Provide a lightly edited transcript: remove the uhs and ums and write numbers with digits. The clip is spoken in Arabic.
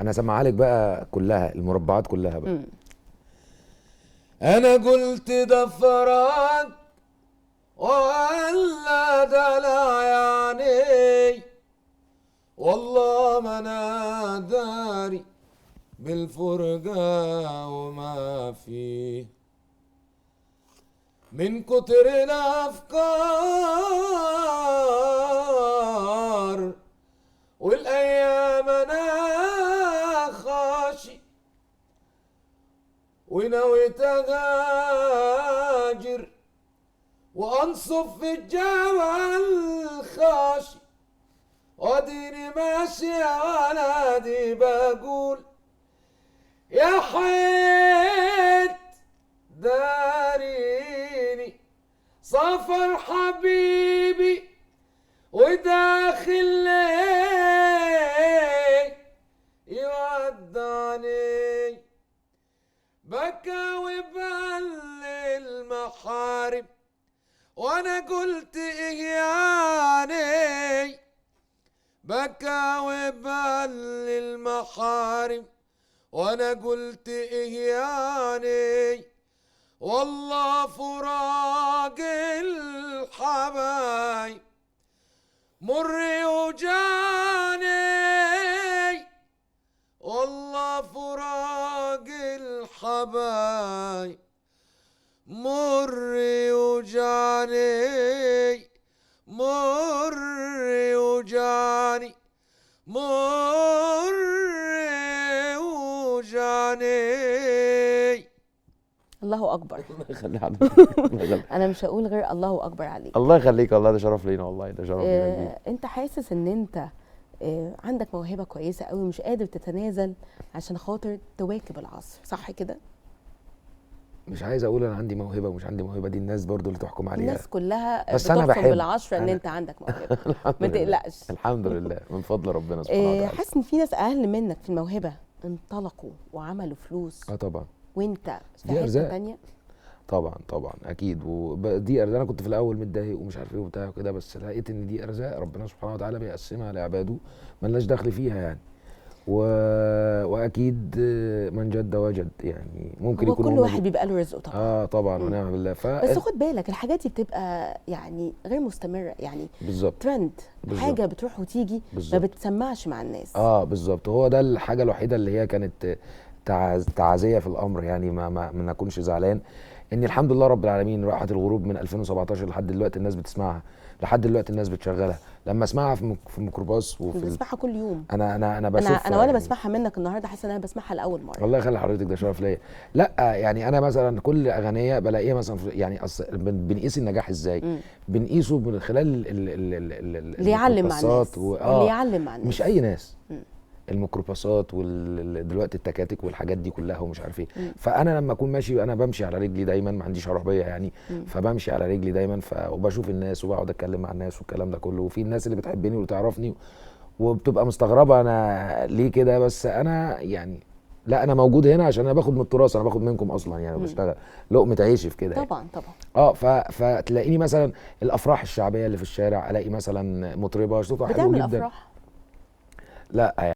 انا هسمعها لك بقى كلها، المربعات كلها بقى. مم. انا قلت ده فراق ولا دلع يعني، والله ما انا داري بالفرقة وما فيه، من كتر الافكار والايام انا خاشي، ونويت اغاجر وانصف في الجو الخاشي، واديني ماشي على دي بقول يا حيت داريني سافر حبيبي وداخل لي يودعني، بكى وبل المحارم وانا قلت ايه يعني، بكى وبل المحارم وانا قلت ايه يعني، والله فراق الحبايب مر وجاني، والله فراق الحبايب مر وجاني، مر وجاني، مر وجاني. الله اكبر. الله يخلي حضرتك. الله يخليك. انا مش هقول غير الله اكبر عليك. الله يخليك والله، ده شرف لينا والله، ده شرف لينا كبير. انت حاسس ان انت عندك موهبه كويسه قوي ومش قادر تتنازل عشان خاطر تواكب العصر، صح كده؟ مش عايز اقول انا عندي موهبه ومش عندي موهبه، دي الناس برضو اللي تحكم عليها. الناس كلها بس أنا بتحكم بحب. بالعشرة ان أنا انت عندك موهبه. الحمد ما لله. تقلقش. الحمد لله من فضل ربنا سبحانه وتعالى. حاسس ان في ناس اقل منك في الموهبه انطلقوا وعملوا فلوس طبعا وانت في دي حته ارزاق. تانية. طبعا طبعا اكيد، ودي ارزاق. انا كنت في الاول متضايق ومش عارف ايه وبتاع وكده، بس لقيت ان دي ارزاق ربنا سبحانه وتعالى بيقسمها لعباده، ملناش دخل فيها يعني. واكيد من جد وجد يعني، ممكن هو يكون كل هم واحد بيبقى له رزقه طبعا. طبعا مم. ونعم بالله. بس خد بالك الحاجات دي بتبقى يعني غير مستمره، يعني بالظبط ترند، بالظبط. حاجه بتروح وتيجي ما بالظبط. بتسمعش مع الناس. بالظبط، هو ده الحاجه الوحيده اللي هي كانت تعازيه في الامر يعني، ما نكونش زعلان ان الحمد لله رب العالمين راحت الغروب من 2017 لحد دلوقتي الناس بتسمعها، لحد دلوقتي الناس بتشغلها، لما اسمعها في الميكروباص انا وفي بسمعها كل يوم. انا بشوفها انا وانا يعني. بسمعها منك النهارده حاسه ان انا بسمعها لاول مره. الله يخلي حضرتك، ده شرف ليا. لا يعني انا مثلا كل اغنيه بلاقيها مثلا يعني بنقيس النجاح ازاي؟ بنقيسه من خلال اللي يعلم مع الناس. اللي يعلم مع الناس، مش اي ناس. الميكروباصات دلوقتي التكاتك والحاجات دي كلها ومش عارف ايه. فانا لما اكون ماشي، انا بمشي على رجلي دايما، ما عنديش عربيه يعني، فبمشي على رجلي دايما، وبشوف الناس وبقعد اتكلم مع الناس والكلام ده كله، وفي الناس اللي بتحبني وتعرفني وبتبقى مستغربه انا ليه كده، بس انا يعني لا، انا موجود هنا عشان انا باخد من التراث، انا باخد منكم اصلا يعني، بشتغل لقمه عيشي في كده يعني. طبعا طبعا. فتلاقيني مثلا الافراح الشعبيه اللي في الشارع، الاقي مثلا مطربه صوتها حلو بتعمل جدا. افراح؟ لا